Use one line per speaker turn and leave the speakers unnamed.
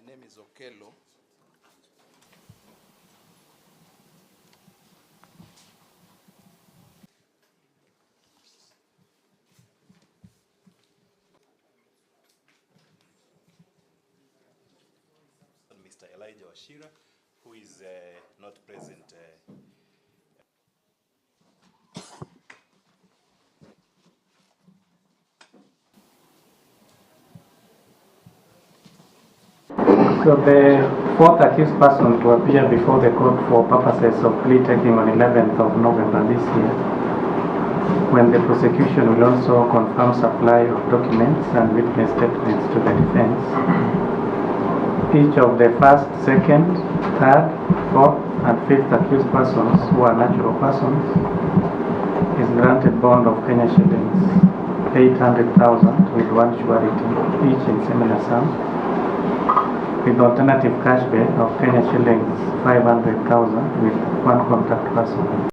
name is Ekũĩrwo.
Mr. Elijah Washira, who is not present.
So the fourth accused person to appear before the court for purposes of plea taking on 11th of November this year, when the prosecution will also confirm supply of documents and witness statements to the defense. Each of the first, second, third, fourth, and fifth accused persons who are natural persons is granted bond of Kenya shillings 800,000 with one surety, each in similar sum, with alternative cash bail of Kenya shillings 500,000 with one contact person.